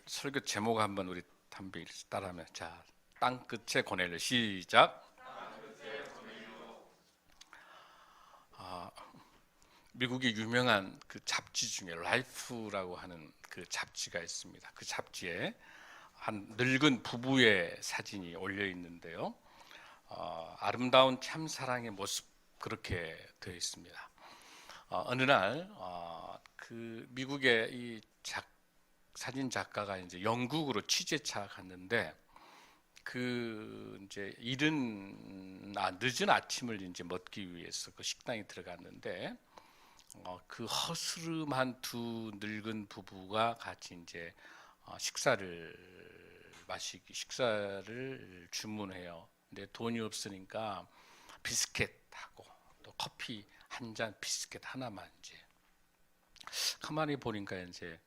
설교 제목 한번 우리 담비 따라하면 자, 땅끝의 고넬료 시작. 아, 미국의 유명한 그 잡지 중에 라이프라고 하는 그 잡지가 있습니다. 그 잡지에 한 늙은 부부의 사진이 올려 있는데요. 아름다운 참사랑의 모습 그렇게 되어 있습니다. 어느 날 그 미국의 이 사진 작가가 이제 영국으로 취재차 갔는데 그 이제 늦은 아침을 이제 먹기 위해서 그 식당에 들어갔는데 그 허스름한 두 늙은 부부가 같이 이제 식사를 주문해요. 근데 돈이 없으니까 비스켓하고 또 커피 한 잔, 비스켓 하나만 이제 가만히 보니까 이제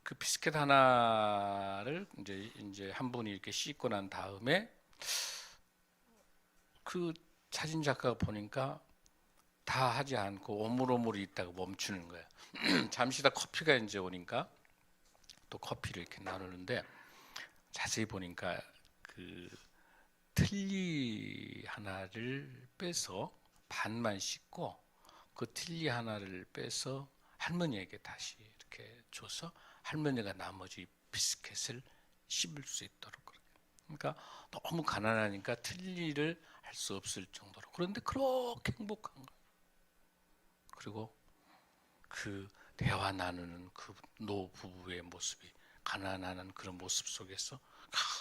그 비스켓 하나를 이제 한 분이 이렇게 씻고 난 다음에 그 사진 작가가 보니까 다 하지 않고 오물오물 있다가 멈추는 거예요. 잠시 다 커피가 이제 오니까 또 커피를 이렇게 나누는데 자세히 보니까 그 틀니 하나를 빼서 반만 씻고 그 틀니 하나를 빼서 할머니에게 다시 이렇게 줘서 할머니가 나머지 비스켓을 씹을 수 있도록. 그러니까 너무 가난하니까 틀니를 할 수 없을 정도로. 그런데 그렇게 행복한 거예요. 그리고 그 대화 나누는 그 노부부의 모습이 가난한 그런 모습 속에서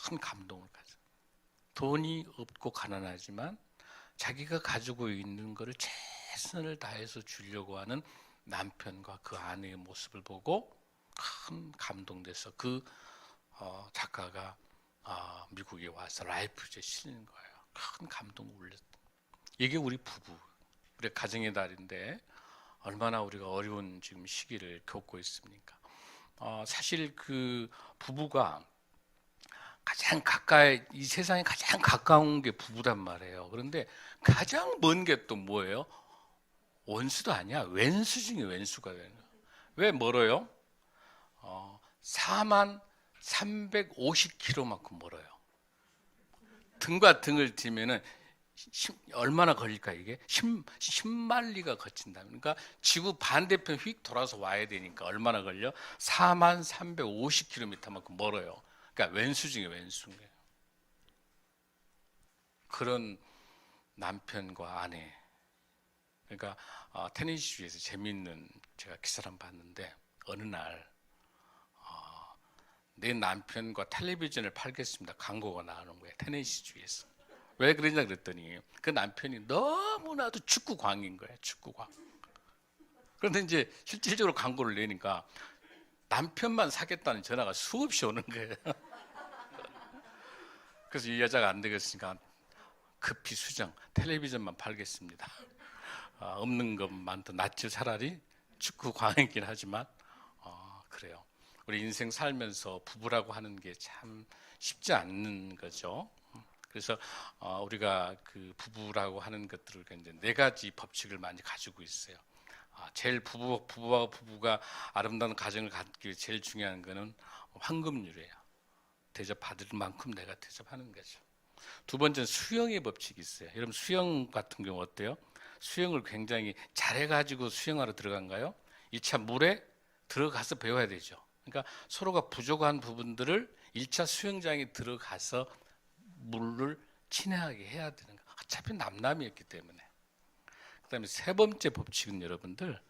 큰 감동을 가져. 돈이 없고 가난하지만 자기가 가지고 있는 것을 최선을 다해서 주려고 하는 남편과 그 아내의 모습을 보고 큰 감동돼서 그 작가가 미국에 와서 라이프에 실는 거예요. 큰 감동을 울렸다. 이게 우리 부부, 우리 가정의 달인데 얼마나 우리가 어려운 지금 시기를 겪고 있습니까? 사실 그 부부가 가장 가까이, 이 세상에 가장 가까운 게 부부단 말이에요. 그런데 가장 먼 게 또 뭐예요? 원수도 아니야. 왼수 중에 왼수가 되는 거예요. 왜 멀어요? 4만 350km만큼 멀어요. 등과 등을 지면은 얼마나 걸릴까 이게? 10만 리가 거친다. 그러니까 지구 반대편 휙 돌아서 와야 되니까 얼마나 걸려? 4만 350km만큼 멀어요. 그러니까 왼수 중에 왼수인 거예요. 그런 남편과 아내. 그러니까 테네시주에서 재미있는 제가 기사를 한번 봤는데 어느 날 내 남편과 텔레비전을 팔겠습니다. 광고가 나오는 거예요. 테네시주에서. 왜 그러냐 그랬더니 그 남편이 너무나도 축구광인 거예요. 축구광. 그런데 이제 실질적으로 광고를 내니까 남편만 사겠다는 전화가 수없이 오는 거예요. 그래서 이 여자가 안 되겠으니까 급히 수정, 텔레비전만 팔겠습니다. 없는 것만 더 낫지 차라리 축구광이긴 하지만 그래요. 우리 인생 살면서 부부라고 하는 게 참 쉽지 않는 거죠. 그래서 우리가 그 부부라고 하는 것들을 이제 네 가지 법칙을 많이 가지고 있어요. 제일 부부가 아름다운 가정을 갖기 위해 제일 중요한 거는 황금률이에요. 대접받을 만큼 내가 대접하는 거죠. 두 번째는 수영의 법칙이 있어요. 여러분 수영 같은 경우 어때요? 수영을 굉장히 잘해가지고 수영하러 들어간가요? 1차 물에 들어가서 배워야 되죠. 그러니까 서로가 부족한 부분들을 1차 수영장에 들어가서 물을 친해하게 해야 되는 거. 어차피 남남이었기 때문에. 그다음에 세 번째 법칙은 여러분들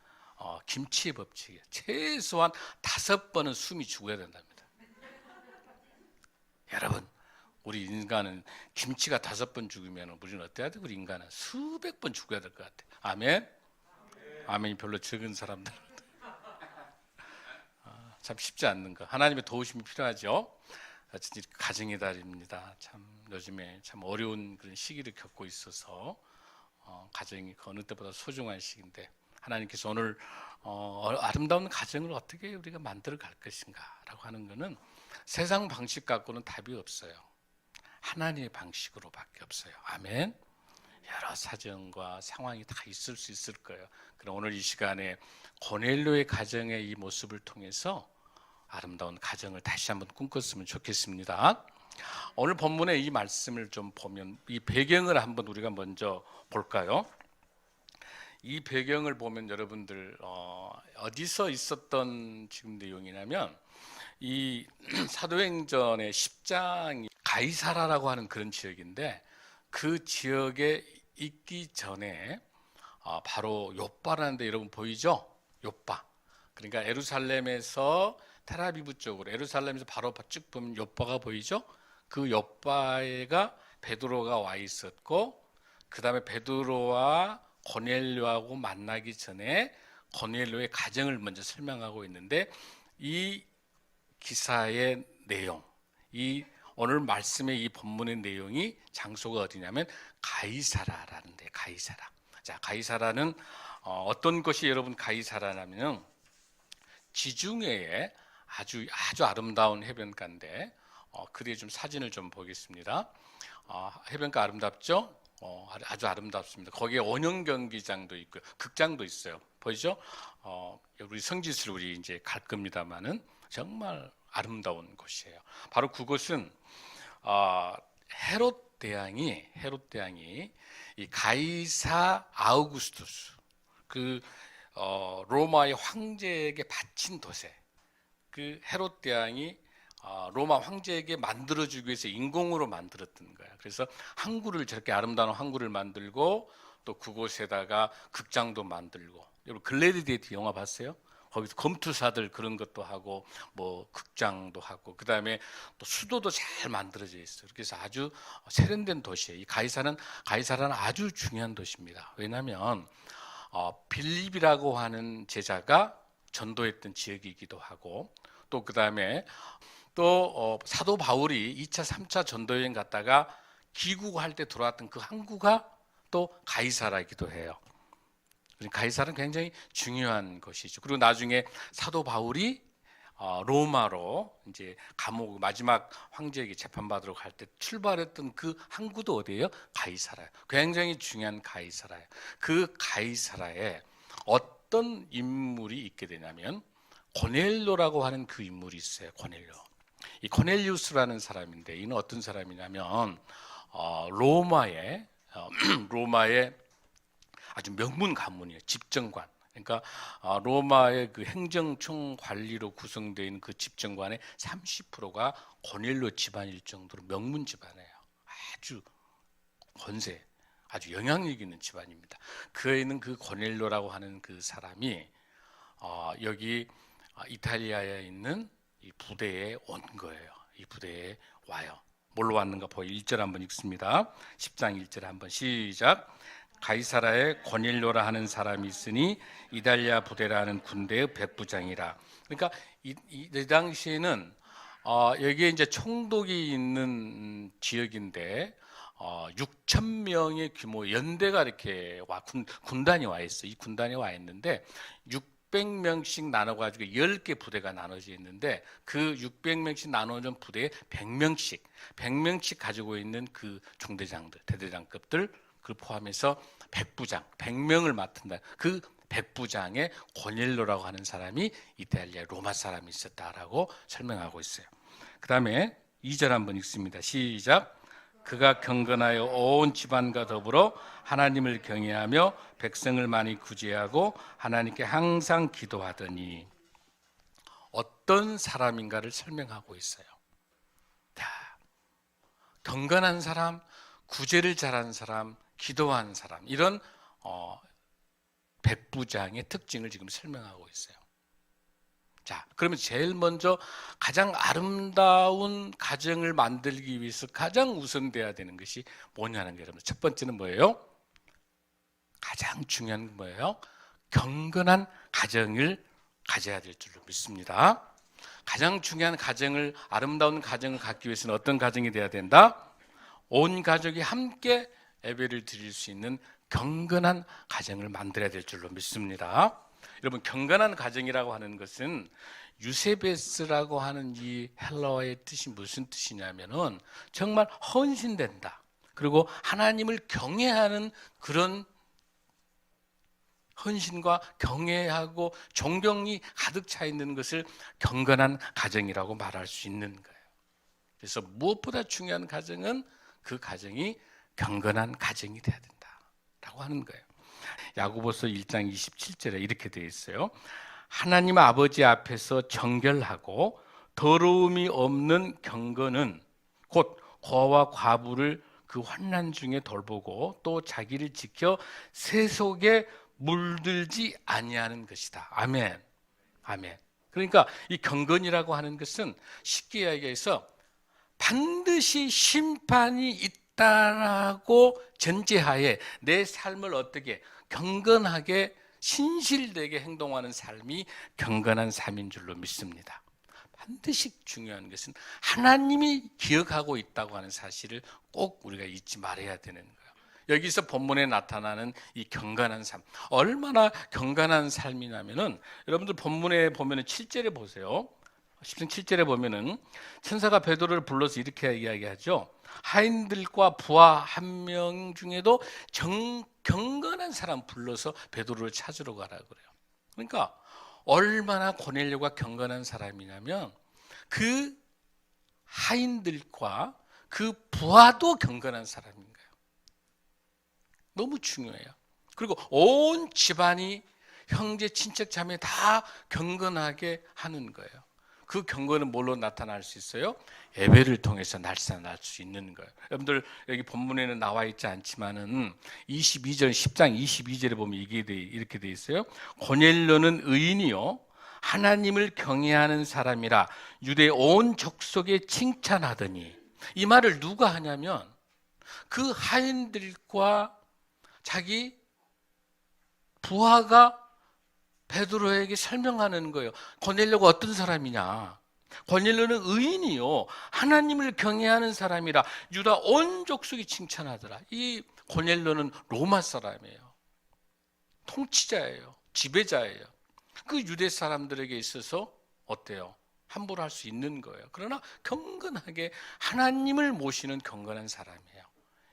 김치의 법칙이에요. 최소한 5번은 숨이 죽어야 된답니다. 여러분 우리 인간은 김치가 5번 죽으면 우리는 어때야 돼? 우리 인간은 수백 번 죽어야 될 것 같아요. 아멘? 아멘이 별로 적은 사람들. 참 쉽지 않는 거. 하나님의 도우심이 필요하죠. 진짜 가정의 달입니다. 참 요즘에 참 어려운 그런 시기를 겪고 있어서 가정이 그 어느 때보다 소중한 시기인데 하나님께서 오늘 아름다운 가정을 어떻게 우리가 만들어 갈 것인가라고 하는 것은 세상 방식 갖고는 답이 없어요. 하나님의 방식으로밖에 없어요. 아멘. 여러 사정과 상황이 다 있을 수 있을 거예요. 그럼 오늘 이 시간에 고넬료의 가정의 이 모습을 통해서 아름다운 가정을 다시 한번 꿈꿨으면 좋겠습니다. 오늘 본문의 이 말씀을 좀 보면 이 배경을 한번 우리가 먼저 볼까요? 이 배경을 보면 여러분들 어디서 있었던 지금 내용이냐면 이 사도행전의 10장이 가이사라라고 하는 그런 지역인데 그 지역에 있기 전에 바로 욥바라는 데 여러분 보이죠? 욥바. 그러니까 예루살렘에서 텔아비브 쪽으로 예루살렘에서 바로 쭉 보면 욥바가 보이죠? 그 욥바에가 베드로가 와 있었고 그 다음에 베드로와 고넬료하고 만나기 전에 고넬료의 가정을 먼저 설명하고 있는데 이 기사의 내용, 이 오늘 말씀의 이 본문의 내용이 장소가 어디냐면 가이사라라는 데 가이사라. 자, 가이사라는 어떤 것이 여러분 가이사라냐면 지중해에 아주 아름다운 해변가인데 그뒤에 좀 사진을 좀 보겠습니다. 해변가 아름답죠? 아주 아름답습니다. 거기에 원형 경기장도 있고요, 극장도 있어요. 보이죠? 우리 성지순 우리 이제 갈 겁니다만은 정말 아름다운 곳이에요. 바로 그곳은 헤롯 대왕이 이 가이사 아우구스투스 그 로마의 황제에게 바친 도세, 그 헤롯 대왕이 로마 황제에게 만들어주기 위해서 인공으로 만들었던 거야. 그래서 항구를 저렇게 아름다운 항구를 만들고 또 그곳에다가 극장도 만들고. 여러분 글래디에이터 영화 봤어요? 거기서 검투사들 그런 것도 하고 뭐 극장도 하고 그 다음에 또 수도도 잘 만들어져 있어요. 그래서 아주 세련된 도시예요. 이 가이사라는 아주 중요한 도시입니다. 왜냐하면 빌립이라고 하는 제자가 전도했던 지역이기도 하고 또 그 다음에 또 사도 바울이 2차 3차 전도여행 갔다가 귀국할 때 들어왔던 그 항구가 또 가이사라이기도 해요. 가이사라는 굉장히 중요한 것이죠. 그리고 나중에 사도 바울이 로마로 이제 감옥 마지막 황제에게 재판받으러 갈 때 출발했던 그 항구도 어디예요? 가이사라예요. 굉장히 중요한 가이사라예요. 그 가이사라에 어떤 인물이 있게 되냐면 고넬료라고 하는 그 인물이 있어요. 고넬료. 이 코넬리우스라는 사람인데 이는 어떤 사람이냐면 로마의 아주 명문 가문이에요. 집정관. 그러니까 로마의 그 행정총 관리로 구성되어 있는 그 집정관의 30%가 고넬료 집안일 정도로 명문 집안이에요. 아주 권세, 아주 영향력 있는 집안입니다. 그에 있는 그 고넬료라고 하는 그 사람이 여기 이탈리아에 있는 이 부대에 온 거예요. 이 부대에 와요. 뭘로 왔는가 보여. 1절 한번 읽습니다. 10장 1절 한번 시작. 가이사라에 고넬료라 하는 사람이 있으니 이달리아 부대라는 군대의 백부장이라. 그러니까 이 당시에는 여기에 이제 총독이 있는 지역인데 6천 명의 규모 연대가 이렇게 군단이 와 있어. 이 군단이 와 있는데 600명씩 나눠가지고 10개 부대가 나눠져 있는데 그 600명씩 나눠진 부대에 100명씩 가지고 있는 그 중대장들, 대대장급들 그걸 포함해서 백부장, 100명을 맡은다. 그 백부장의 고넬료라고 하는 사람이 이탈리아 로마 사람이 있었다라고 설명하고 있어요. 그 다음에 2절 한번 읽습니다. 시작. 그가 경건하여 온 집안과 더불어 하나님을 경외하며 백성을 많이 구제하고 하나님께 항상 기도하더니. 어떤 사람인가를 설명하고 있어요. 경건한 사람, 구제를 잘하는 사람, 기도하는 사람, 이런 백부장의 특징을 지금 설명하고 있어요. 자, 그러면 제일 먼저 가장 아름다운 가정을 만들기 위해서 가장 우선돼야 되는 것이 뭐냐는 게 여러분, 첫 번째는 뭐예요? 가장 중요한 건 뭐예요? 경건한 가정을 가져야 될 줄로 믿습니다. 가장 중요한 가정을, 아름다운 가정을 갖기 위해서는 어떤 가정이 돼야 된다? 온 가족이 함께 예배를 드릴 수 있는 경건한 가정을 만들어야 될 줄로 믿습니다. 여러분, 경건한 가정이라고 하는 것은 유세베스라고 하는 이 헬라어의 뜻이 무슨 뜻이냐면은 정말 헌신된다. 그리고 하나님을 경외하는 그런 헌신과 경애하고 존경이 가득 차 있는 것을 경건한 가정이라고 말할 수 있는 거예요. 그래서 무엇보다 중요한 가정은 그 가정이 경건한 가정이 돼야 된다라고 하는 거예요. 야고보서 1장 27절에 이렇게 되어 있어요. 하나님 아버지 앞에서 정결하고 더러움이 없는 경건은 곧 고아와 과부를 그 환난 중에 돌보고 또 자기를 지켜 세속에 물들지 아니하는 것이다. 아멘. 아멘. 그러니까 이 경건이라고 하는 것은 쉽게 이야기해서 반드시 심판이 있다라고 전제하에 내 삶을 어떻게 경건하게 신실되게 행동하는 삶이 경건한 삶인 줄로 믿습니다. 반드시 중요한 것은 하나님이 기억하고 있다고 하는 사실을 꼭 우리가 잊지 말아야 되는 거예요. 여기서 본문에 나타나는 이 경건한 삶, 얼마나 경건한 삶이냐면은 여러분들 본문에 보면은 7절에 보세요. 10장 7절에 보면은 천사가 베드로를 불러서 이렇게 이야기하죠. 하인들과 부하 한 명 중에도 경건한 사람 불러서 베드로를 찾으러 가라 그래요. 그러니까 얼마나 고넬료가 경건한 사람이냐면 그 하인들과 그 부하도 경건한 사람인 거예요. 너무 중요해요. 그리고 온 집안이 형제, 친척, 자매 다 경건하게 하는 거예요. 그 경건은 뭘로 나타날 수 있어요? 예배를 통해서 나타날 수 있는 거예요. 여러분들 여기 본문에는 나와 있지 않지만은 22절 10장 22절에 보면 이렇게 돼 있어요. 고넬료는 의인이요 하나님을 경외하는 사람이라 유대 온 족속에 칭찬하더니, 이 말을 누가 하냐면 그 하인들과 자기 부하가 베드로에게 설명하는 거예요. 고넬료가 어떤 사람이냐? 고넬료는 의인이요 하나님을 경외하는 사람이라 유다 온 족속이 칭찬하더라. 이 고넬료는 로마 사람이에요. 통치자예요. 지배자예요. 그 유대 사람들에게 있어서 어때요? 함부로 할 수 있는 거예요. 그러나 경건하게 하나님을 모시는 경건한 사람이에요.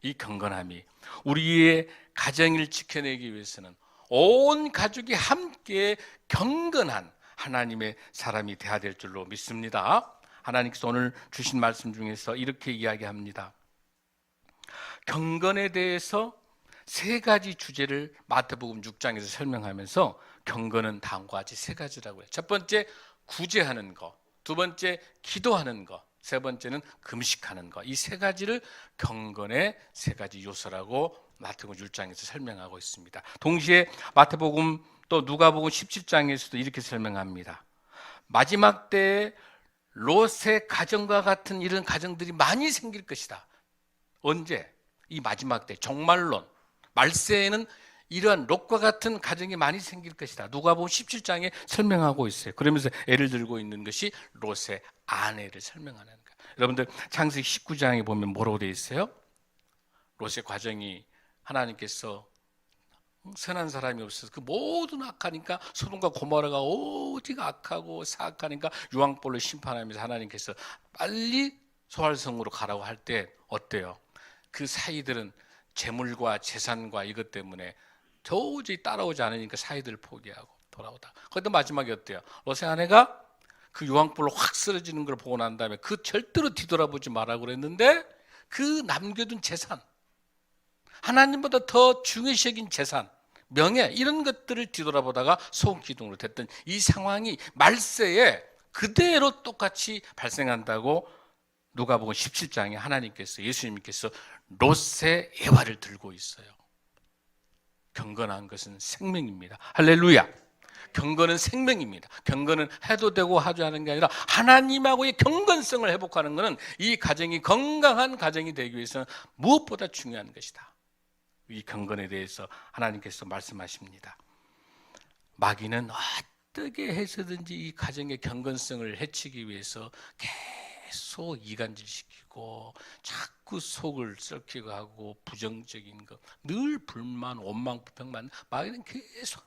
이 경건함이 우리의 가정을 지켜내기 위해서는 온 가족이 함께 경건한 하나님의 사람이 되어야 될 줄로 믿습니다. 하나님께서 오늘 주신 말씀 중에서 이렇게 이야기합니다. 경건에 대해서 세 가지 주제를 마태복음 6장에서 설명하면서 경건은 다음과 같이 세 가지라고 해요. 첫 번째, 구제하는 거. 두 번째, 기도하는 거. 세 번째는 금식하는 거. 이 세 가지를 경건의 세 가지 요소라고 마태복음 6장에서 설명하고 있습니다. 동시에 마태복음 또 누가복음 17장에서도 이렇게 설명합니다. 마지막 때에 롯의 가정과 같은 이런 가정들이 많이 생길 것이다. 언제? 이 마지막 때 종말론 말세에는 이러한 롯과 같은 가정이 많이 생길 것이다. 누가복음 17장에 설명하고 있어요. 그러면서 예를 들고 있는 것이 롯의 아내를 설명하는 거예요. 여러분들 창세기 19장에 보면 뭐라고 되어 있어요? 롯의 과정이 하나님께서 선한 사람이 없어서 그 모든 악하니까 소돔과 고모라가 오직 악하고 사악하니까 유황불로 심판하면서 하나님께서 빨리 소활성으로 가라고 할 때 어때요? 그 사이들은 재물과 재산과 이것 때문에 도저히 따라오지 않으니까 사이들을 포기하고 돌아오다. 그런데 마지막에 어때요? 롯의 아내가 그 유황불로 확 쓰러지는 걸 보고 난 다음에 그 절대로 뒤돌아보지 말라고 그랬는데 그 남겨둔 재산, 하나님보다 더 중요시 여긴 재산, 명예 이런 것들을 뒤돌아보다가 소금기둥으로 됐던 이 상황이 말세에 그대로 똑같이 발생한다고 누가복음 17장에 하나님께서 예수님께서 롯의 예화를 들고 있어요. 경건한 것은 생명입니다. 할렐루야. 경건은 생명입니다. 경건은 해도 되고 하지 않은 게 아니라 하나님하고의 경건성을 회복하는 것은 이 가정이 건강한 가정이 되기 위해서는 무엇보다 중요한 것이다. 이 경건에 대해서 하나님께서 말씀하십니다. 마귀는 어떻게 해서든지 이 가정의 경건성을 해치기 위해서 계속 이간질시키고 자꾸 속을 썩히고 하고 부정적인 거, 늘 불만, 원망, 불평만 마귀는 계속.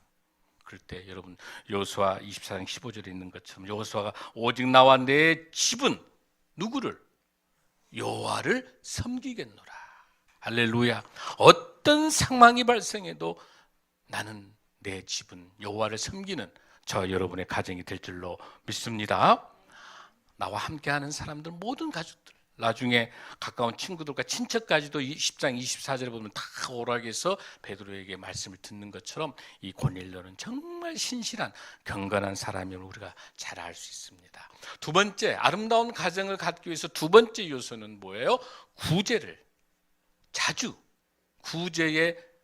그럴 때 여러분 여호수아 24장 15절에 있는 것처럼 여호수아가 오직 나와 내 집은 누구를? 여호와를 섬기겠노라. 할렐루야. 어떤 상황이 발생해도 나는 내 집은 여호와를 섬기는 저 여러분의 가정이 될 줄로 믿습니다. 나와 함께하는 사람들, 모든 가족들, 나중에 가까운 친구들과 친척까지도 10장 24절에 보면 다 오락해서 베드로에게 말씀을 듣는 것처럼 이 고넬료는 정말 신실한 경건한 사람임을 우리가 잘 알 수 있습니다. 두 번째, 아름다운 가정을 갖기 위해서 두 번째 요소는 뭐예요? 구제를 자주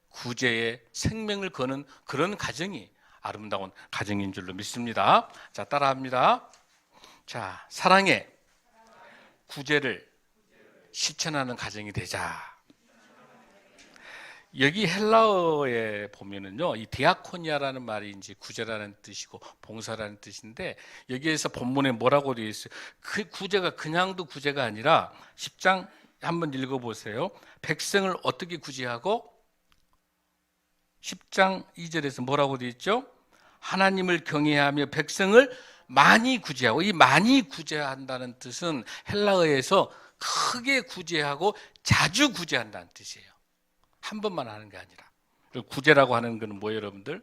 구제에 생명을 거는 그런 가정이 아름다운 가정인 줄로 믿습니다. 자, 따라합니다. 자, 사랑해 구제를 실천하는 가정이 되자. 여기 헬라어에 보면은요, 이 디아코니아라는 말이 이제 구제라는 뜻이고 봉사라는 뜻인데, 여기에서 본문에 뭐라고 되어 있어요? 그 구제가 그냥도 구제가 아니라 10장 한번 읽어보세요. 백성을 어떻게 구제하고 10장 2절에서 뭐라고 되어 있죠? 하나님을 경외하며 백성을 많이 구제하고, 이 많이 구제한다는 뜻은 헬라어에서 크게 구제하고 자주 구제한다는 뜻이에요. 한 번만 하는 게 아니라. 그리고 구제라고 하는 것은 뭐예요, 여러분들?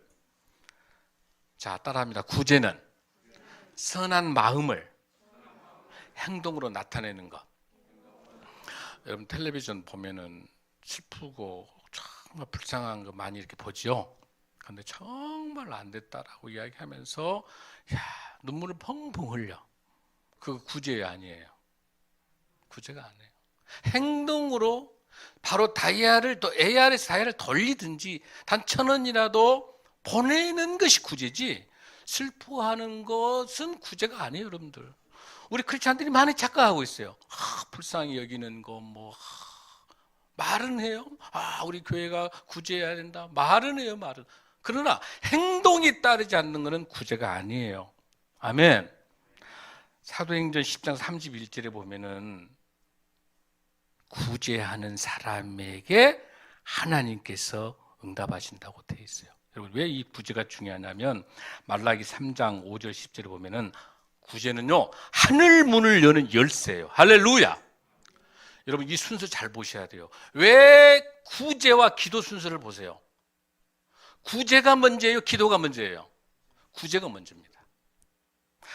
자, 따라합니다. 구제는 선한 마음을 행동으로 나타내는 것. 여러분 텔레비전 보면은 슬프고 정말 불쌍한 거 많이 이렇게 보죠. 그런데 정말 안 됐다라고 이야기하면서 눈물을 펑펑 흘려. 그거 구제 아니에요. 구제가 아니에요. 행동으로 바로 다이아를 또 AR에서 다이아를 돌리든지 단 1,000원이라도 보내는 것이 구제지, 슬퍼하는 것은 구제가 아니에요, 여러분들. 우리 크리스찬들이 많이 착각하고 있어요. 불쌍히 여기는 거 말은 해요. 우리 교회가 구제해야 된다. 말은 해요, 말은. 그러나 행동이 따르지 않는 것은 구제가 아니에요. 아멘. 사도행전 10장 31절에 보면은 구제하는 사람에게 하나님께서 응답하신다고 되어 있어요. 여러분 왜 이 구제가 중요하냐면 말라기 3장 5절 10절에 보면은 구제는요, 하늘 문을 여는 열쇠예요. 할렐루야. 여러분 이 순서 잘 보셔야 돼요. 왜 구제와 기도 순서를 보세요. 구제가 먼저예요, 기도가 먼저예요? 구제가 먼저입니다.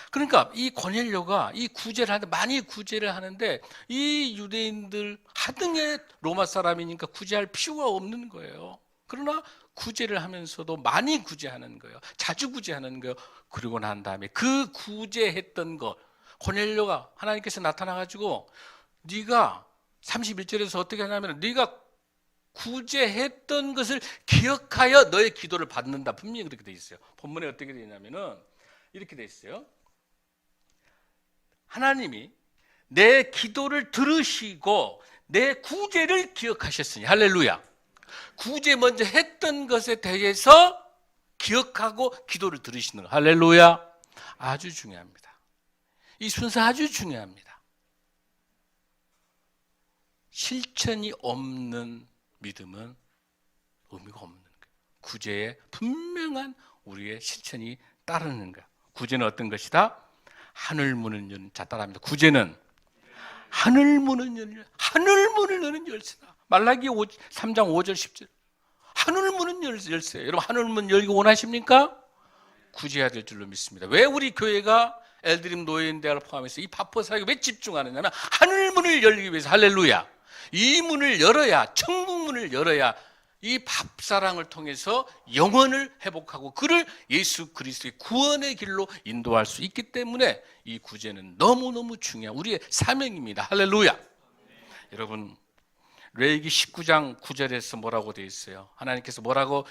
그러니까 이 고넬료가 이 구제를 하는데, 많이 구제를 하는데 이 유대인들 하등의 로마 사람이니까 구제할 필요가 없는 거예요. 그러나 구제를 하면서도 많이 구제하는 거예요. 자주 구제하는 거예요. 그리고 난 다음에 그 구제했던 것, 고넬료가 하나님께서 나타나가지고 네가 31절에서 어떻게 하냐면 네가 구제했던 것을 기억하여 너의 기도를 받는다. 분명히 그렇게 돼 있어요. 본문에 어떻게 되냐면은 이렇게 돼 있어요. 하나님이 내 기도를 들으시고 내 구제를 기억하셨으니, 할렐루야. 구제 먼저 했던 것에 대해서 기억하고 기도를 들으시는 거, 할렐루야. 아주 중요합니다. 이 순서 아주 중요합니다. 실천이 없는 믿음은 의미가 없는 거예요. 구제에 분명한 우리의 실천이 따르는 거예요. 구제는 어떤 것이다? 하늘 문을 여는, 자 따라합니다. 구제는 하늘 문을 여는 열쇠다. 말라기 3장 5절 10절. 하늘 문은 열쇠예요. 여러분 하늘 문 열기 원하십니까? 구제해야 될 줄로 믿습니다. 왜 우리 교회가 엘드림 노예인대학을 포함해서 이 바포 사역에 왜 집중하느냐면 하늘 문을 열기 위해서, 할렐루야. 이 문을 열어야, 천국 문을 열어야 이 밥사랑을 통해서 영혼을 회복하고 그를 예수 그리스도의 구원의 길로 인도할 수 있기 때문에 이 구제는 너무너무 중요한 우리의 사명입니다. 할렐루야. 여러분 레위기 19장 9절에서 뭐라고 되어 있어요? 하나님께서 뭐라고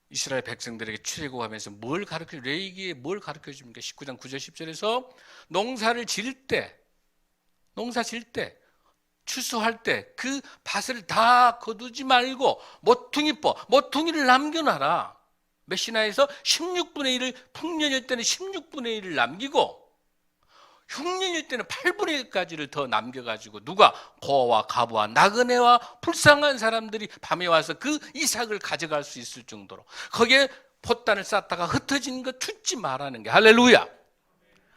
이스라엘 백성들에게 출애굽하면서 뭘 가르쳐, 레위기에 뭘 가르쳐 줍니까? 19장 9절 10절에서 농사 질 때 추수할 때 그 밭을 다 거두지 말고 모퉁이를 남겨놔라. 메시나에서 16분의 1을, 풍년일 때는 16분의 1을 남기고 흉년일 때는 8분의 1까지를 더 남겨가지고 누가 고아와 가부와 나그네와 불쌍한 사람들이 밤에 와서 그 이삭을 가져갈 수 있을 정도로 거기에 pot단을 쌓다가 흩어진 거 줍지 말라는 게, 할렐루야.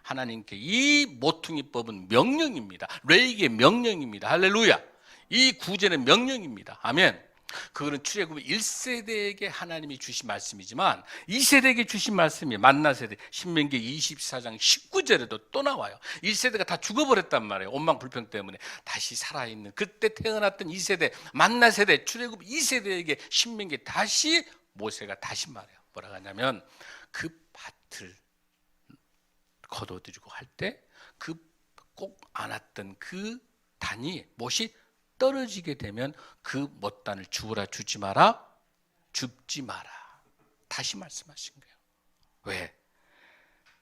하나님께 이 모퉁이법은 명령입니다. 레위기의 명령입니다. 할렐루야. 이 구제는 명령입니다. 아멘. 그거는 출애굽 1세대에게 하나님이 주신 말씀이지만 2세대에게 주신 말씀이 만나 세대 신명기 24장 19절에도 또 나와요. 1세대가 다 죽어버렸단 말이에요. 원망불평 때문에. 다시 살아있는 그때 태어났던 2세대 만나 세대 출애굽 2세대에게 신명기 다시 모세가 다시 말해요. 뭐라고 하냐면 그 밭을 거둬들이고 할 때 그 꼭 안았던 그 단이 못이 떨어지게 되면 그 못단을 주우라 주지 마라 줍지 마라. 다시 말씀하신 거예요. 왜?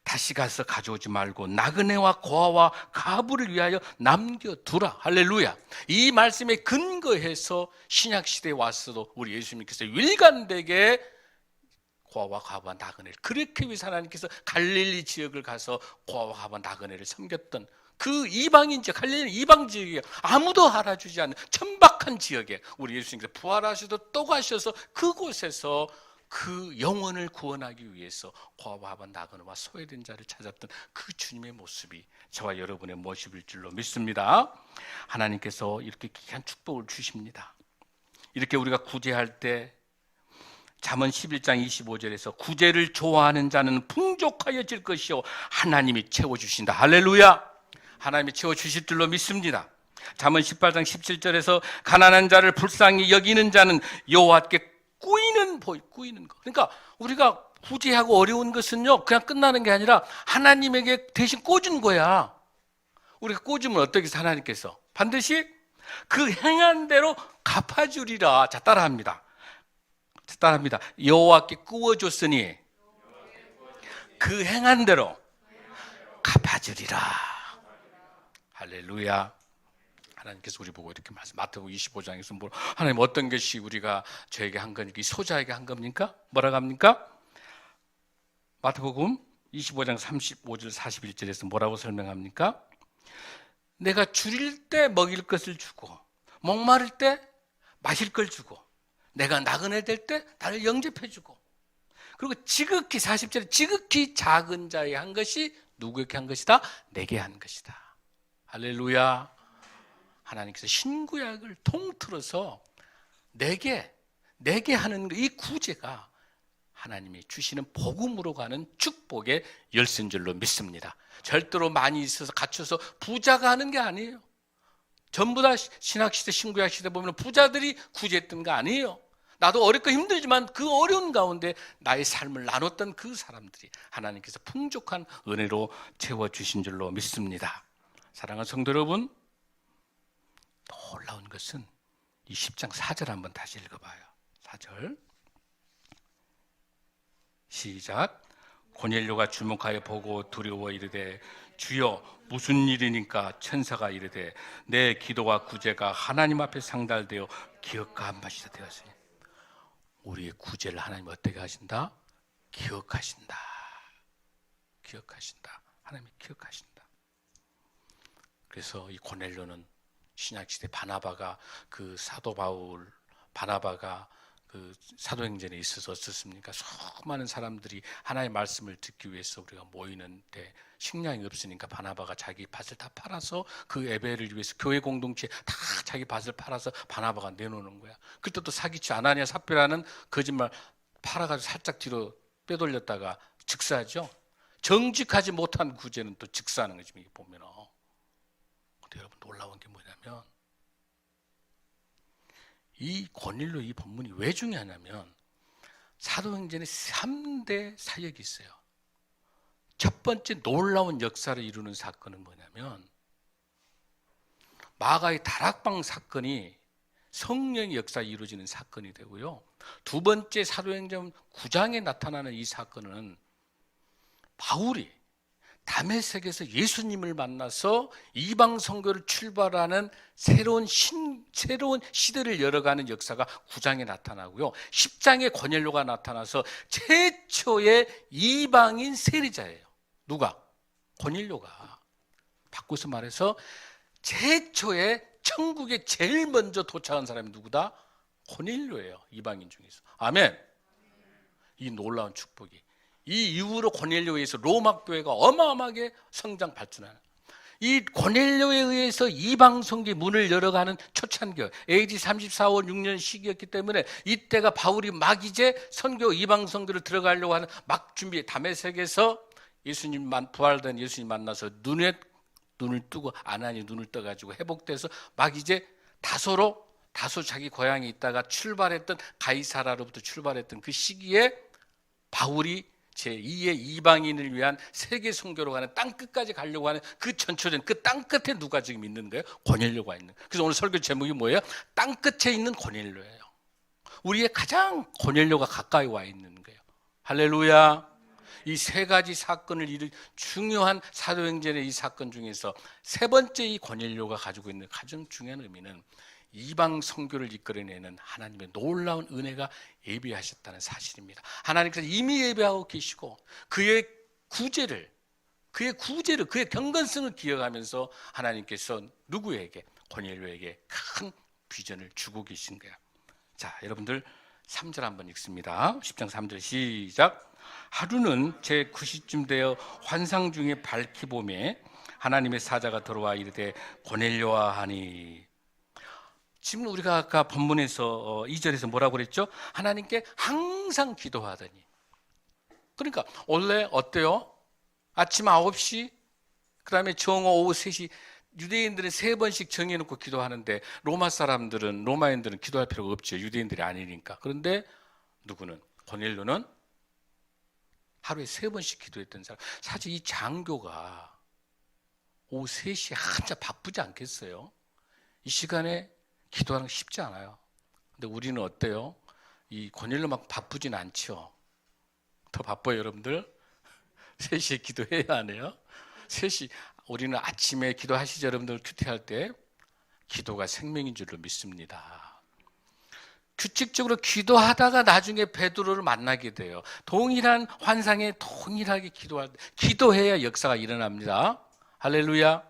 다시 가서 가져오지 말고 나그네와 고아와 가부를 위하여 남겨두라. 할렐루야. 이 말씀에 근거해서 신약시대에 왔어도 우리 예수님께서 일관되게 고아와 가부와 나그네를 그렇게 위해서 하나님께서 갈릴리 지역을 가서 고아와 가부와 나그네를 섬겼던 그 이방인 지역, 갈릴리 이방 지역에 아무도 알아주지 않는 천박한 지역에 우리 예수님께서 부활하셔도 또 가셔서 그곳에서 그 영혼을 구원하기 위해서 고아와 가부와 나그네와 소외된 자를 찾았던 그 주님의 모습이 저와 여러분의 모습일 줄로 믿습니다. 하나님께서 이렇게 귀한 축복을 주십니다. 이렇게 우리가 구제할 때 잠언 11장 25절에서 구제를 좋아하는 자는 풍족하여질 것이요 하나님이 채워주신다. 할렐루야. 하나님이 채워주실 줄로 믿습니다. 잠언 18장 17절에서 가난한 자를 불쌍히 여기는 자는 여호와께 꾸이는 거. 그러니까 우리가 구제하고 어려운 것은요 그냥 끝나는 게 아니라 하나님에게 대신 꽂은 거야. 우리가 꽂으면 어떻게 해서 하나님께서 반드시 그 행한 대로 갚아주리라. 자, 따라합니다. 여호와께 꾸어줬으니 그 행한 대로 갚아주리라. 할렐루야. 하나님께서 우리 보고 이렇게 말씀. 마태복음 25장에서 뭐 하나님 어떤 것이 우리가 저에게 한 겁니까? 이 소자에게 한 겁니까? 뭐라고 합니까? 마태복음 25장 35절 41절에서 뭐라고 설명합니까? 내가 줄일 때 먹일 것을 주고 목마를 때 마실 걸 주고 내가 나그네 될 때 나를 영접해 주고 그리고 지극히 40절에 지극히 작은 자에 한 것이 누구에게 한 것이다? 내게 한 것이다. 할렐루야. 하나님께서 신구약을 통틀어서 내게 하는 이 구제가 하나님이 주시는 복음으로 가는 축복의 열쇠인 줄로 믿습니다. 절대로 많이 있어서 갖춰서 부자가 하는 게 아니에요. 전부 다 신학시대 신구약시대 보면 부자들이 구제했던 거 아니에요. 나도 어렵고 힘들지만 그 어려운 가운데 나의 삶을 나눴던 그 사람들이 하나님께서 풍족한 은혜로 채워주신 줄로 믿습니다. 사랑하는 성도 여러분, 놀라운 것은 이 10장 4절 한번 다시 읽어봐요. 4절 시작. 고넬료가 주목하여 보고 두려워 이르되 주여 무슨 일이니까 천사가 이르되 내 기도와 구제가 하나님 앞에 상달되어 기억한 바시다 되었으니 우리의 구제를 하나님 어떻게 하신다? 기억하신다. 하나님이 기억하신다. 그래서 이 고넬료는 신약시대 바나바가 그 사도 바울 바나바가 그 사도행전에 있어서 어떻습니까? 수많은 사람들이 하나님의 말씀을 듣기 위해서 우리가 모이는데 식량이 없으니까 바나바가 자기 밭을 다 팔아서 그 예배를 위해서 교회 공동체 다 자기 밭을 팔아서 바나바가 내놓는 거야. 그때 또 사기치 아나니아 삽비라는 거짓말 팔아가지고 살짝 뒤로 빼돌렸다가 즉사하죠. 정직하지 못한 구제는 또 즉사하는 거지. 이게 보면 근데 여러분 놀라운 게 뭐냐면 이 고넬료 이 본문이 왜 중요하냐면 사도행전에 3대 사역이 있어요. 첫 번째 놀라운 역사를 이루는 사건은 뭐냐면 마가의 다락방 사건이 성령의 역사에 이루어지는 사건이 되고요. 두 번째 사도행전 9장에 나타나는 이 사건은 바울이 다메섹에서 예수님을 만나서 이방 선교를 출발하는 새로운 시대를 열어가는 역사가 9장에 나타나고요. 10장에 고넬료가 나타나서 최초의 이방인 세리자예요. 누가? 고넬료가. 바꿔서 말해서 최초의 천국에 제일 먼저 도착한 사람이 누구다? 고넬료예요. 이방인 중에서. 아멘. 이 놀라운 축복이. 이 이후로 고넬료에 의해서 로마 교회가 어마어마하게 성장 발전하는. 이 고넬료에 의해서 이방 성교의 문을 열어가는 초창기요. AD 34월 6년 시기였기 때문에 이때가 바울이 막 이제 선교 이방 선교를 들어가려고 하는 막 준비. 다메섹에서 부활된 예수님 만나서 눈을 뜨고 아나니 눈을 떠가지고 회복돼서 막 이제 다소 자기 고향에 있다가 출발했던 가이사라로부터 출발했던 그 시기에 바울이 제2의 이방인을 위한 세계 선교로 가는 땅 끝까지 가려고 하는 그 전초전, 그 땅 끝에 누가 지금 있는 거예요? 고넬료가 있는 거예요. 그래서 오늘 설교 제목이 뭐예요? 땅 끝에 있는 고넬료예요. 우리의 가장 고넬료가 가까이 와 있는 거예요. 할렐루야. 이 세 가지 사건을 이룬 중요한 사도행전의 이 사건 중에서 세 번째 이 고넬료가 가지고 있는 가장 중요한 의미는 이방 선교를 이끌어내는 하나님의 놀라운 은혜가 예비하셨다는 사실입니다. 하나님께서 이미 예비하고 계시고 그의 구제를, 그의 경건성을 기억하면서 하나님께서 누구에게? 고넬료에게 큰 비전을 주고 계신 거예요. 자, 여러분들 3절 한번 읽습니다. 10장 3절 시작. 하루는 제 9시쯤 되어 환상 중에 밝히 보매 하나님의 사자가 들어와 이르되 고넬료아 하니. 지금 우리가 아까 본문에서 2절에서 뭐라고 그랬죠? 하나님께 항상 기도하더니. 그러니까 원래 어때요? 아침 9시, 그 다음에 정오 오후 3시, 유대인들은 3번씩 정해놓고 기도하는데 로마인들은 기도할 필요가 없죠. 유대인들이 아니니까. 그런데 누구는? 고넬료는 하루에 3번씩 기도했던 사람. 사실 이 장교가 오후 3시에 한참 바쁘지 않겠어요? 이 시간에 기도하는 거 쉽지 않아요. 근데 우리는 어때요? 이 고넬료만큼 바쁘진 않죠. 더 바빠요, 여러분들? 3시에 기도해야 하네요. 3시, 우리는 아침에 기도하시죠, 여러분들? 큐티할 때 기도가 생명인 줄로 믿습니다. 규칙적으로 기도하다가 나중에 베드로를 만나게 돼요. 동일한 환상에 동일하게 기도해야 역사가 일어납니다. 할렐루야.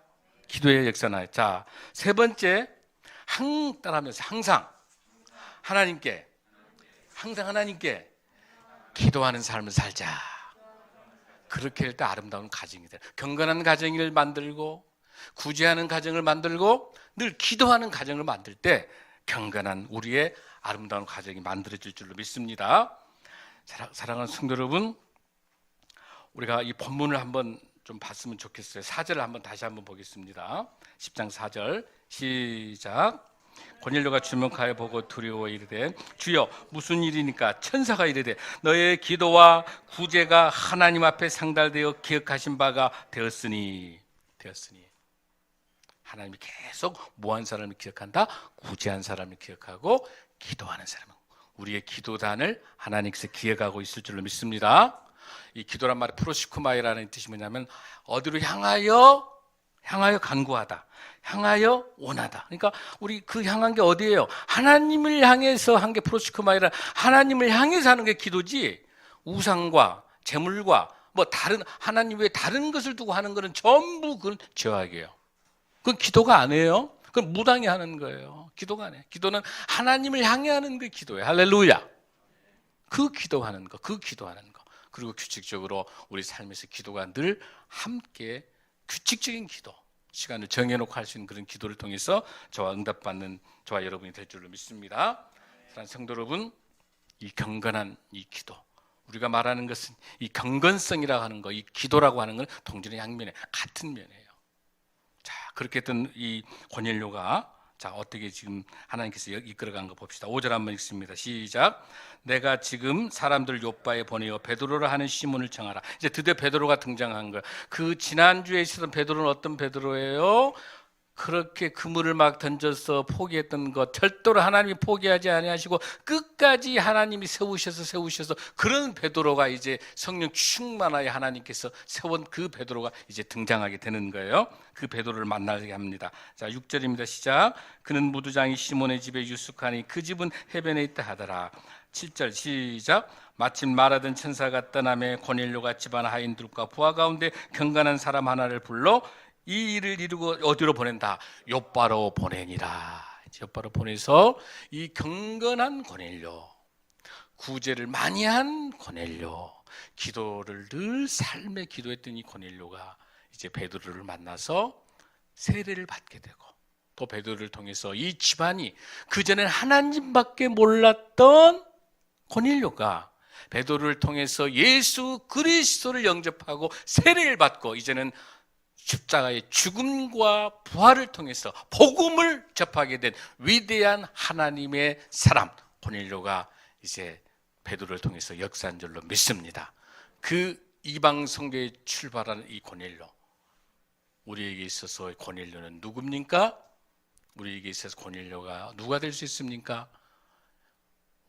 기도해야 역사가 나요. 자, 세 번째, 따라하면서 항상 하나님께 기도하는 삶을 살자. 그렇게 할 때 아름다운 가정이 돼요. 경건한 가정을 만들고 구제하는 가정을 만들고 늘 기도하는 가정을 만들 때 경건한 우리의 아름다운 가정이 만들어질 줄로 믿습니다. 사랑하는 성도 여러분, 우리가 이 본문을 한번 좀 봤으면 좋겠어요. 4절을 한번 다시 한번 보겠습니다. 10장 4절 시작. 고넬료가 주목하여 보고 두려워 이르되 주여 무슨 일이니까? 천사가 이르되 너의 기도와 구제가 하나님 앞에 상달되어 기억하신 바가 되었으니. 하나님이 계속 뭐한 사람을 기억한다? 구제한 사람을 기억하고 기도하는 사람은 우리의 기도단을 하나님께서 기억하고 있을 줄로 믿습니다. 이 기도란 말이 프로시코마이라는 뜻이 뭐냐면 어디로 향하여 간구하다, 향하여 원하다. 그러니까 우리 그 향한 게 어디예요? 하나님을 향해서 한 게 프로시코마이라, 하나님을 향해서 하는 게 기도지. 우상과 재물과 뭐 다른 하나님 외에 다른 것을 두고 하는 거는 전부 그건 죄악이에요. 그건 기도가 아니에요. 그건 무당이 하는 거예요. 기도가 아니에요. 기도는 하나님을 향해 하는 게 기도예요. 할렐루야. 그 기도하는 거. 그리고 규칙적으로 우리 삶에서 기도가 늘 함께 규칙적인 기도, 시간을 정해놓고 할 수 있는 그런 기도를 통해서 저와 응답받는 저와 여러분이 될 줄로 믿습니다. 사랑하는 성도 여러분, 이 경건한 이 기도, 우리가 말하는 것은 이 경건성이라고 하는 거, 이 기도라고 하는 건 동전의 양면에 같은 면이에요. 자, 그렇게 했던 이 고넬료가 자, 어떻게 지금 하나님께서 이끌어간 거 봅시다. 5절 한번 읽습니다. 시작. 내가 지금 사람들 요바에 보내어 베드로라 하는 시몬을 청하라. 이제 드디어 베드로가 등장한 거예요. 그 지난주에 있었던 베드로는 어떤 베드로예요? 그렇게 그물을 막 던져서 포기했던 것, 절대로 하나님이 포기하지 아니하시고 끝까지 하나님이 세우셔서 그런 베드로가 이제 성령 충만하여 하나님께서 세운 그 베드로가 이제 등장하게 되는 거예요. 그 베드로를 만나게 합니다. 자, 6절입니다. 시작. 그는 무두장이 시몬의 집에 유숙하니 그 집은 해변에 있다 하더라. 7절 시작. 마침 말하던 천사가 떠나매 고넬료가 집안 하인들과 부하 가운데 경건한 사람 하나를 불러 이 일을 이루고 어디로 보낸다? 요바로 보내니라. 요바로 보내서 이 경건한 고넬료, 구제를 많이 한 고넬료, 기도를 늘 삶에 기도했던 이 고넬료가 이제 베드로를 만나서 세례를 받게 되고, 또 베드로를 통해서 이 집안이 그전엔 하나님밖에 몰랐던 고넬료가 베드로를 통해서 예수 그리스도를 영접하고 세례를 받고, 이제는 십자가의 죽음과 부활을 통해서 복음을 접하게 된 위대한 하나님의 사람 고넬료가 이제 베드로를 통해서 역사한 줄로 믿습니다. 그 이방 선교에 출발하는 이 고넬료, 우리에게 있어서 고넬료는 누굽니까? 우리에게 있어서 고넬료가 누가 될 수 있습니까?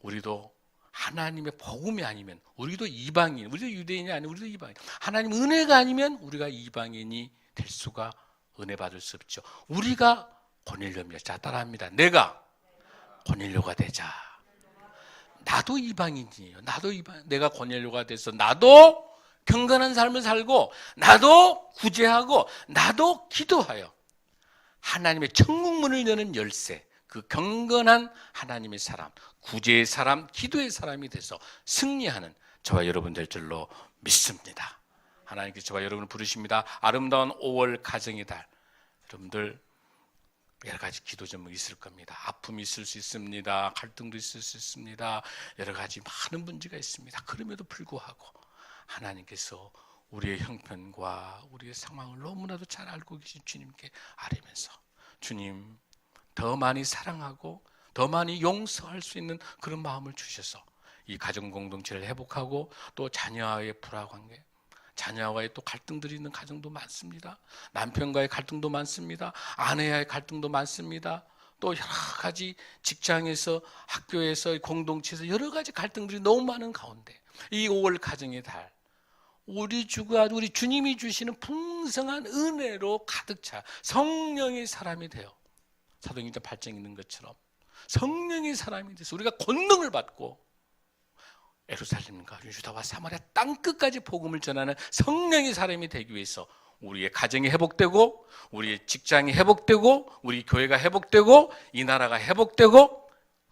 우리도 하나님의 복음이 아니면, 우리도 이방인, 우리도 유대인이 아니면 우리도 이방인, 하나님 은혜가 아니면 우리가 이방인이 될 수가, 은혜 받을 수 없죠. 우리가 고넬료입니다. 자, 따라합니다. 내가 고넬료가 되자. 나도 이방인이에요. 나도 이방, 내가 고넬료가 돼서 나도 경건한 삶을 살고, 나도 구제하고, 나도 기도하여 하나님의 천국문을 여는 열쇠, 그 경건한 하나님의 사람, 구제의 사람, 기도의 사람이 돼서 승리하는 저와 여러분 될 줄로 믿습니다. 하나님께서 저와 여러분을 부르십니다. 아름다운 5월 가정의 달. 여러분들 여러 가지 기도 제목이 있을 겁니다. 아픔이 있을 수 있습니다. 갈등도 있을 수 있습니다. 여러 가지 많은 문제가 있습니다. 그럼에도 불구하고 하나님께서 우리의 형편과 우리의 상황을 너무나도 잘 알고 계신 주님께 아뢰면서, 주님 더 많이 사랑하고 더 많이 용서할 수 있는 그런 마음을 주셔서 이 가정 공동체를 회복하고, 또 자녀와의 불화관계, 자녀와의 또 갈등들이 있는 가정도 많습니다. 남편과의 갈등도 많습니다. 아내와의 갈등도 많습니다. 또 여러 가지 직장에서, 학교에서, 공동체에서 여러 가지 갈등들이 너무 많은 가운데 이 5월 가정의 달, 우리 주가, 우리 주님이 주시는 풍성한 은혜로 가득 차 성령의 사람이 되어, 사도행전 8장에 있는 것처럼 성령의 사람이 돼서 우리가 권능을 받고 예루살렘과 유다와 사마리아 땅끝까지 복음을 전하는 성령의 사람이 되기 위해서 우리의 가정이 회복되고, 우리의 직장이 회복되고, 우리 교회가 회복되고, 이 나라가 회복되고,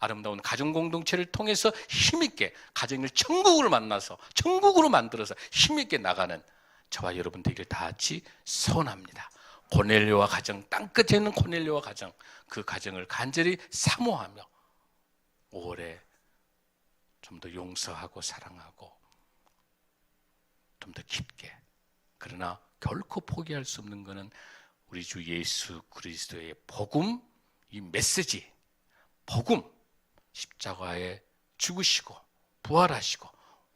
아름다운 가정 공동체를 통해서 힘있게 가정을 천국으로 만나서 천국으로 만들어서 힘있게 나가는 저와 여러분 되길 다 같이 소원합니다. 고넬료와 가정, 땅끝에 있는 고넬료와 가정, 그 가정을 간절히 사모하며 5월에 좀 더 용서하고 사랑하고 좀 더 깊게, 그러나 결코 포기할 수 없는 것은 우리 주 예수 그리스도의 복음, 이 메시지, 복음, 십자가에 죽으시고 부활하시고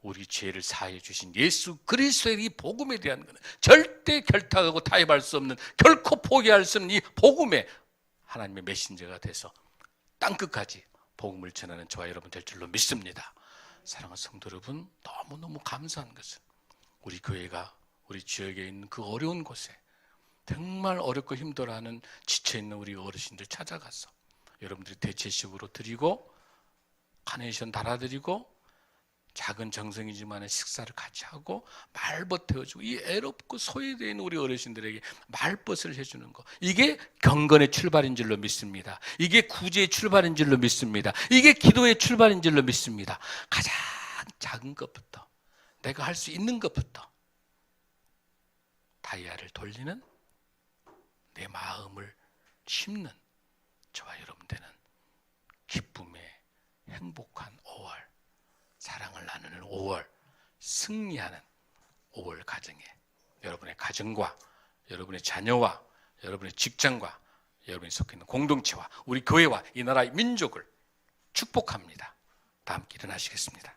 우리 죄를 사해 주신 예수 그리스도의 이 복음에 대한 것은 절대 결탁하고 타협할 수 없는, 결코 포기할 수 없는 이 복음에 하나님의 메신저가 돼서 땅끝까지 복음을 전하는 저와 여러분 될 줄로 믿습니다. 사랑하는 성도 여러분, 너무너무 감사한 것은 우리 교회가 우리 지역에 있는 그 어려운 곳에 정말 어렵고 힘들어하는 지쳐있는 우리 어르신들 찾아가서 여러분들이 대체식으로 드리고, 카네이션 달아드리고, 작은 정성이지만 식사를 같이 하고 말벗 태워주고, 이 애롭고 소외되어 있는 우리 어르신들에게 말벗을 해주는 것, 이게 경건의 출발인 줄로 믿습니다. 이게 구제의 출발인 줄로 믿습니다. 이게 기도의 출발인 줄로 믿습니다. 가장 작은 것부터, 내가 할 수 있는 것부터 다이아를 돌리는, 내 마음을 심는 저와 여러분 되는 기쁨의 행복한 5월, 사랑을 나누는 5월, 승리하는 5월 가정에 여러분의 가정과 여러분의 자녀와 여러분의 직장과 여러분이 속해 있는 공동체와 우리 교회와 이 나라의 민족을 축복합니다. 다 함께 일어나시겠습니다.